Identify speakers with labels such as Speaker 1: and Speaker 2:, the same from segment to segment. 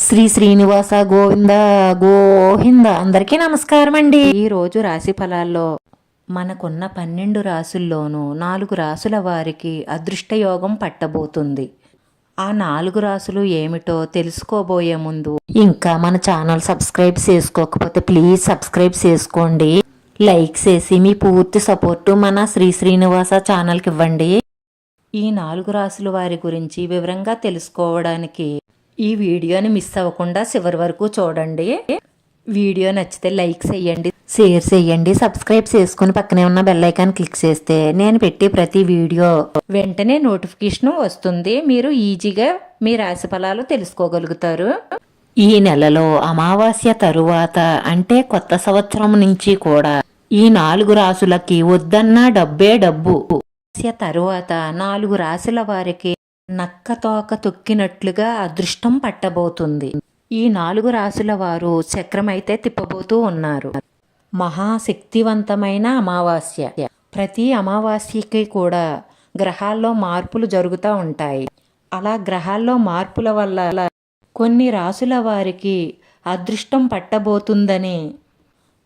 Speaker 1: శ్రీ శ్రీనివాస గోవింద గోవింద. అందరికీ నమస్కారం అండి. ఈరోజు రాశి ఫలాల్లో మనకున్న 12 రాసుల్లోనూ 4 రాసుల వారికి అదృష్ట యోగం పట్టబోతుంది. ఆ 4 రాసులు ఏమిటో తెలుసుకోబోయే ముందు ఇంకా మన ఛానల్ సబ్స్క్రైబ్ చేసుకోకపోతే ప్లీజ్ సబ్స్క్రైబ్ చేసుకోండి. లైక్ చేసి మీ పూర్తి సపోర్టు మన శ్రీ శ్రీనివాస ఛానల్కి ఇవ్వండి. ఈ 4 రాసుల వారి గురించి వివరంగా తెలుసుకోవడానికి ఈ వీడియోని మిస్ అవ్వకుండా చివరి వరకు చూడండి. వీడియో నచ్చితే లైక్ చేయండి, షేర్ చేయండి, సబ్స్క్రైబ్ చేసుకుని పక్కనే ఉన్న బెల్ ఐకాన్ క్లిక్ చేస్తే నేను పెట్టే ప్రతి వీడియో వెంటనే నోటిఫికేషన్ వస్తుంది. మీరు ఈజీగా మీ రాశి ఫలాలు తెలుసుకోగలుగుతారు. ఈ నెలలో అమావాస్య తరువాత అంటే కొత్త సంవత్సరం నుంచి కూడా ఈ 4 రాసులకి వద్దన్న డబ్బే డబ్బు. తరువాత 4 రాశుల వారికి నక్క తోక తొక్కినట్లుగా అదృష్టం పట్టబోతుంది. ఈ 4 రాశుల వారు చక్రమైతే తిప్పబోతూ ఉన్నారు. మహాశక్తివంతమైన అమావాస్య. ప్రతి అమావాస్యకి కూడా గ్రహాల్లో మార్పులు జరుగుతూ ఉంటాయి. అలా గ్రహాల్లో మార్పుల వల్ల కొన్ని రాశుల వారికి అదృష్టం పట్టబోతుందని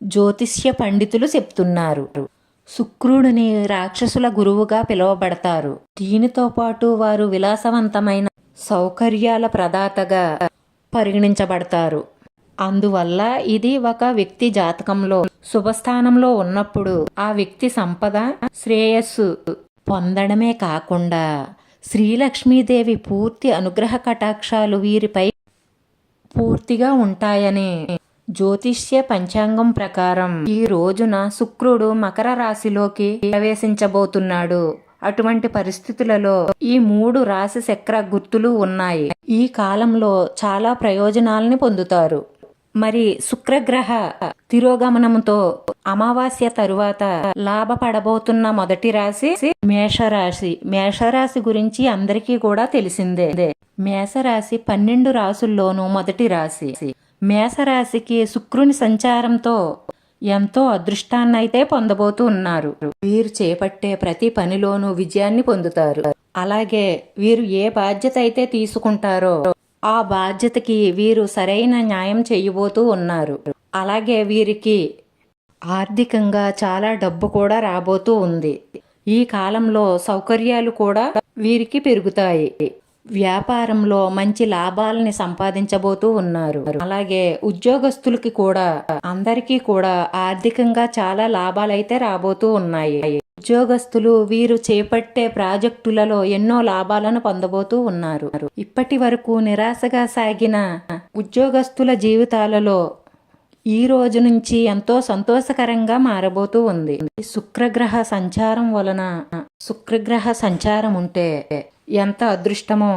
Speaker 1: జ్యోతిష్య పండితులు చెప్తున్నారు. శుక్రుడిని రాక్షసుల గురువుగా పిలువబడతారు. దీనితో పాటు వారు విలాసవంతమైన సౌకర్యాల ప్రదాతగా పరిగణించబడతారు. అందువల్ల ఇది ఒక వ్యక్తి జాతకంలో శుభస్థానంలో ఉన్నప్పుడు ఆ వ్యక్తి సంపద శ్రేయస్సు పొందడమే కాకుండా శ్రీలక్ష్మీదేవి పూర్తి అనుగ్రహ కటాక్షాలు వీరిపై పూర్తిగా ఉంటాయని జ్యోతిష్య పంచాంగం ప్రకారం ఈ రోజున శుక్రుడు మకర రాశిలోకి ప్రవేశించబోతున్నాడు. అటువంటి పరిస్థితులలో ఈ 3 రాశి చక్ర గుర్తులు ఉన్నాయి. ఈ కాలంలో చాలా ప్రయోజనాలని పొందుతారు. మరి శుక్రగ్రహ తిరోగమనంతో అమావాస్య తరువాత లాభపడబోతున్న మొదటి రాశి మేషరాశి. మేషరాశి గురించి అందరికీ కూడా తెలిసిందే. మేషరాశి 12 రాసుల్లోనూ మొదటి రాశి. మేషరాశికి శుక్రుని సంచారంతో ఎంతో అదృష్టాన్నైతే పొందబోతూ ఉన్నారు. వీరు చేపట్టే ప్రతి పనిలోనూ విజయాన్ని పొందుతారు. అలాగే వీరు ఏ బాధ్యత అయితే తీసుకుంటారో ఆ బాధ్యతకి వీరు సరైన న్యాయం చేయబోతూ ఉన్నారు. అలాగే వీరికి ఆర్థికంగా చాలా డబ్బు కూడా రాబోతూ ఉంది. ఈ కాలంలో సౌకర్యాలు కూడా వీరికి పెరుగుతాయి. వ్యాపారంలో మంచి లాభాలని సంపాదించబోతూ ఉన్నారు. అలాగే ఉద్యోగస్తులకి కూడా అందరికీ కూడా ఆర్థికంగా చాలా లాభాలైతే రాబోతూ ఉన్నాయి. ఉద్యోగస్తులు వీరు చేపట్టే ప్రాజెక్టులలో ఎన్నో లాభాలను పొందబోతూ ఉన్నారు. ఇప్పటి వరకు నిరాశగా సాగిన ఉద్యోగస్తుల జీవితాలలో ఈ రోజు నుంచి ఎంతో సంతోషకరంగా మారబోతూ ఉంది. శుక్రగ్రహ సంచారం వలన శుక్రగ్రహ సంచారం ఉంటే ఎంత అదృష్టమో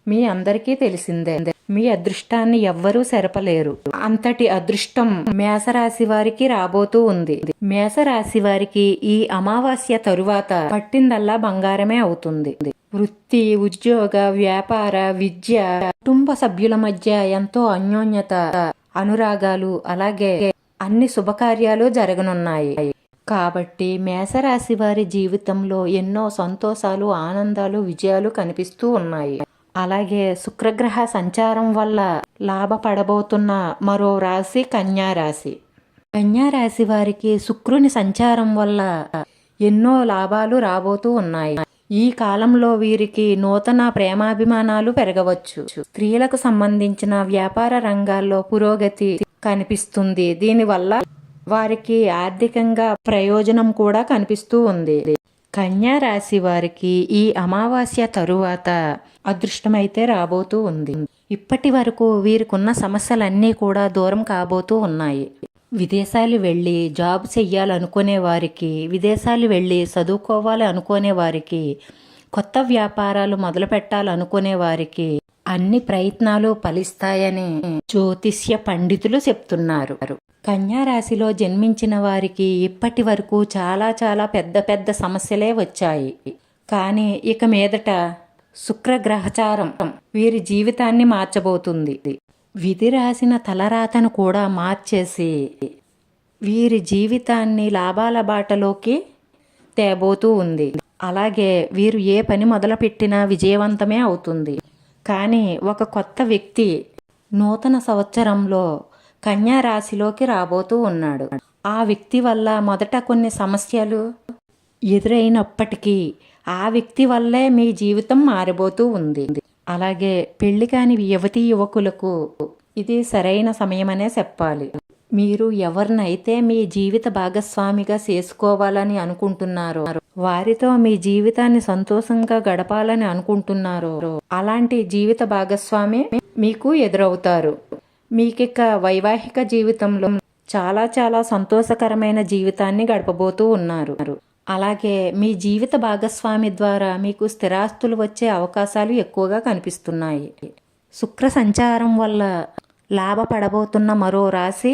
Speaker 1: మీ అందరికీ తెలిసిందే. మీ అదృష్టాన్ని ఎవ్వరూ సెరపలేరు. అంతటి అదృష్టం మేషరాశి వారికి రాబోతూ ఉంది. మేషరాశి వారికి ఈ అమావాస్య తరువాత పట్టిందల్లా బంగారమే అవుతుంది. వృత్తి, ఉద్యోగ, వ్యాపార, విద్య, కుటుంబ సభ్యుల మధ్య ఎంతో అన్యోన్యత, అనురాగాలు, అలాగే అన్ని శుభకార్యాలు జరగనున్నాయి. కాబట్టి మేషరాశి వారి జీవితంలో ఎన్నో సంతోషాలు, ఆనందాలు, విజయాలు కనిపిస్తూ ఉన్నాయి. అలాగే శుక్రగ్రహ సంచారం వల్ల లాభపడబోతున్న మరో రాశి కన్యారాశి. కన్యారాశి వారికి శుక్రుని సంచారం వల్ల ఎన్నో లాభాలు రాబోతూ ఉన్నాయి. ఈ కాలంలో వీరికి నూతన ప్రేమాభిమానాలు పెరగవచ్చు. స్త్రీలకు సంబంధించిన వ్యాపార రంగాల్లో పురోగతి కనిపిస్తుంది. దీనివల్ల వారికి ఆర్థికంగా ప్రయోజనం కూడా కనిపిస్తూ ఉంది. కన్యా రాశి వారికి ఈ అమావాస్య తరువాత అదృష్టమైతే రాబోతూ ఉంది. ఇప్పటి వరకు వీరికున్న సమస్యలన్నీ కూడా దూరం కాబోతూ ఉన్నాయి. విదేశాలు వెళ్ళి జాబ్ చెయ్యాలనుకునే వారికి, విదేశాలు వెళ్ళి చదువుకోవాలి అనుకునే వారికి, కొత్త వ్యాపారాలు మొదలు పెట్టాలనుకునే వారికి అన్ని ప్రయత్నాలు ఫలిస్తాయని జ్యోతిష్య పండితులు చెప్తున్నారు. కన్యా రాశిలో జన్మించిన వారికి ఇప్పటి వరకు చాలా చాలా పెద్ద పెద్ద సమస్యలే వచ్చాయి. కానీ ఇక మీదట శుక్రగ్రహచారం వీరి జీవితాన్ని మార్చబోతుంది. విధి రాసిన తలరాతను కూడా మార్చేసి వీరి జీవితాన్ని లాభాల బాటలోకి తేబోతూ ఉంది. అలాగే వీరు ఏ పని మొదలుపెట్టినా విజయవంతమే అవుతుంది. కానీ ఒక కొత్త వ్యక్తి నూతన సంవత్సరంలో కన్యా రాశిలోకి రాబోతూ ఉన్నాడు. ఆ వ్యక్తి వల్ల మొదట కొన్ని సమస్యలు ఎదురైనప్పటికీ ఆ వ్యక్తి వల్లే మీ జీవితం మారబోతూ ఉంది. అలాగే పెళ్లి కాని యువతీ యువకులకు ఇది సరైన సమయమనే చెప్పాలి. మీరు ఎవరినైతే మీ జీవిత భాగస్వామిగా చేసుకోవాలని అనుకుంటున్నారో, వారితో మీ జీవితాన్ని సంతోషంగా గడపాలని అనుకుంటున్నారో అలాంటి జీవిత భాగస్వామి మీకు ఎదురవుతారు. మీకిక వైవాహిక జీవితంలో చాలా చాలా సంతోషకరమైన జీవితాన్ని గడపబోతూ ఉన్నారు. అలాగే మీ జీవిత భాగస్వామి ద్వారా మీకు స్థిరాస్తులు వచ్చే అవకాశాలు ఎక్కువగా కనిపిస్తున్నాయి. శుక్ర సంచారం వల్ల లాభపడబోతున్న మరో రాశి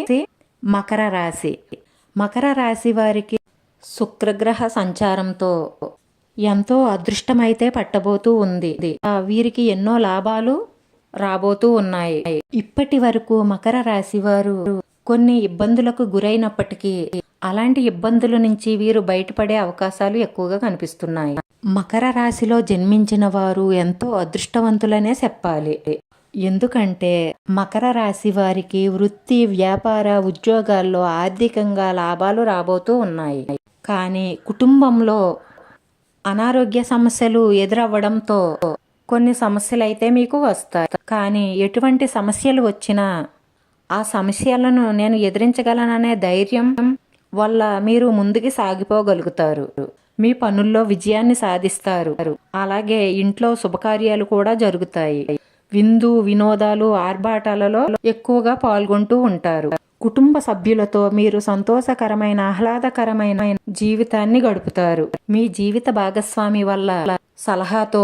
Speaker 1: మకర రాశి. మకర రాశి వారికి శుక్రగ్రహ సంచారంతో ఎంతో అదృష్టమైతే పట్టబోతూ ఉంది. వీరికి ఎన్నో లాభాలు రాబోతూ ఉన్నాయి. ఇప్పటి వరకు మకర రాశి వారు కొన్ని ఇబ్బందులకు గురైనప్పటికీ అలాంటి ఇబ్బందుల నుంచి వీరు బయటపడే అవకాశాలు ఎక్కువగా కనిపిస్తున్నాయి. మకర రాశిలో జన్మించిన వారు ఎంతో అదృష్టవంతులనే చెప్పాలి. ఎందుకంటే మకర రాశి వారికి వృత్తి, వ్యాపార, ఉద్యోగాల్లో ఆర్థికంగా లాభాలు రాబోతూ ఉన్నాయి. కానీ కుటుంబంలో అనారోగ్య సమస్యలు ఎదురవ్వడంతో కొన్ని సమస్యలు అయితే మీకు వస్తాయి. కానీ ఎటువంటి సమస్యలు వచ్చినా ఆ సమస్యలను నేను ఎదిరించగలననే ధైర్యం వల్ల మీరు ముందుకు సాగిపోగలుగుతారు. మీ పనుల్లో విజయాన్ని సాధిస్తారు. అలాగే ఇంట్లో శుభకార్యాలు కూడా జరుగుతాయి. విందు వినోదాలు, ఆర్భాటాలలో ఎక్కువగా పాల్గొంటూ ఉంటారు. కుటుంబ సభ్యులతో మీరు సంతోషకరమైన, ఆహ్లాదకరమైన జీవితాన్ని గడుపుతారు. మీ జీవిత భాగస్వామి వల్ల సలహాతో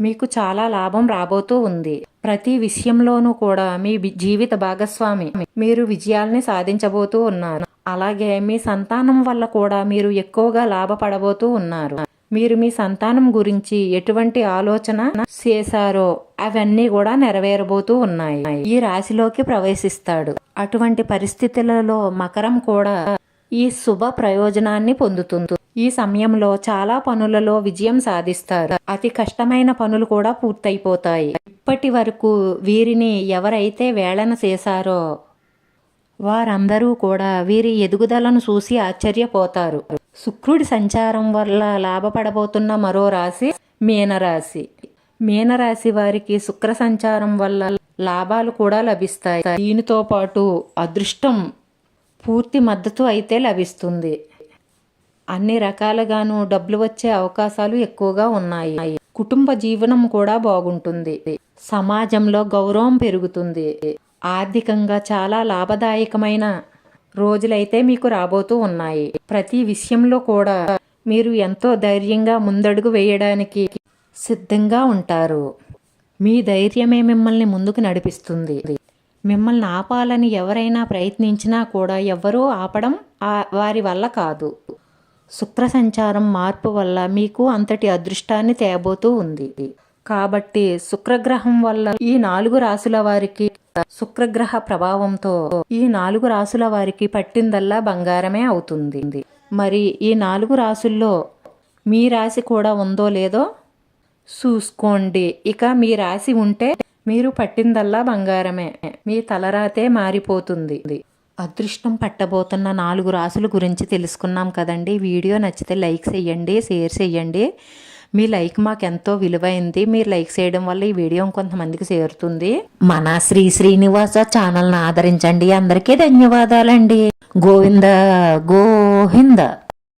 Speaker 1: మీకు చాలా లాభం రాబోతూ ఉంది. ప్రతి విషయంలోనూ కూడా మీ జీవిత భాగస్వామి మీరు విజయాల్ని సాధించబోతూ ఉన్నారు. అలాగే మీ సంతానం వల్ల కూడా మీరు ఎక్కువగా లాభపడబోతూ ఉన్నారు. మీరు మీ సంతానం గురించి ఎటువంటి ఆలోచన చేశారో అవన్నీ కూడా నెరవేరబోతూ ఉన్నాయి. ఈ రాశిలోకి ప్రవేశిస్తాడు. అటువంటి పరిస్థితులలో మకరం కూడా ఈ శుభ ప్రయోజనాన్ని పొందుతుంది. ఈ సమయంలో చాలా పనులలో విజయం సాధిస్తారు. అతి కష్టమైన పనులు కూడా పూర్తయిపోతాయి. ఇప్పటి వరకు వీరిని ఎవరైతే వేళన చేశారో వారందరూ కూడా వీరి ఎదుగుదలను చూసి ఆశ్చర్యపోతారు. శుక్రుడి సంచారం వల్ల లాభపడబోతున్న మరో రాశి మీనరాశి. మీనరాశి వారికి శుక్ర సంచారం వల్ల లాభాలు కూడా లభిస్తాయి. దీనితో పాటు అదృష్టం పూర్తి మద్దతు అయితే లభిస్తుంది. అన్ని రకాలుగాను డబ్బులు వచ్చే అవకాశాలు ఎక్కువగా ఉన్నాయి. కుటుంబ జీవనం కూడా బాగుంటుంది. సమాజంలో గౌరవం పెరుగుతుంది. ఆర్థికంగా చాలా లాభదాయకమైన రోజులైతే మీకు రాబోతూ ఉన్నాయి. ప్రతి విషయంలో కూడా మీరు ఎంతో ధైర్యంగా ముందడుగు వేయడానికి సిద్ధంగా ఉంటారు. మీ ధైర్యమే మిమ్మల్ని ముందుకు నడిపిస్తుంది. మిమ్మల్ని ఆపాలని ఎవరైనా ప్రయత్నించినా కూడా ఎవ్వరూ ఆపడం వారి వల్ల కాదు. శుక్ర సంచారం మార్పు వల్ల మీకు అంతటి అదృష్టాన్ని తేబోతూ ఉంది. కాబట్టి శుక్రగ్రహం వల్ల ఈ 4 రాశుల వారికి, శుక్రగ్రహ ప్రభావంతో ఈ 4 రాశుల వారికి పట్టిందల్లా బంగారమే అవుతుంది. మరి ఈ 4 రాశుల్లో మీ రాశి కూడా ఉందో లేదో చూసుకోండి. ఇక మీ రాశి ఉంటే మీరు పట్టిందల్లా బంగారమే. మీ తలరాతే మారిపోతుంది. అదృష్టం పట్టబోతున్న 4 రాశుల గురించి తెలుసుకున్నాం కదండి. వీడియో నచ్చితే లైక్ చేయండి, షేర్ చేయండి. మీ లైక్ మాకు ఎంతో విలువైంది. మీరు లైక్ చేయడం వల్ల ఈ వీడియో కొంతమందికి చేరుతుంది. మన శ్రీ శ్రీనివాస ఛానల్ని ఆదరించండి. అందరికీ ధన్యవాదాలండి. గోవింద గోవింద.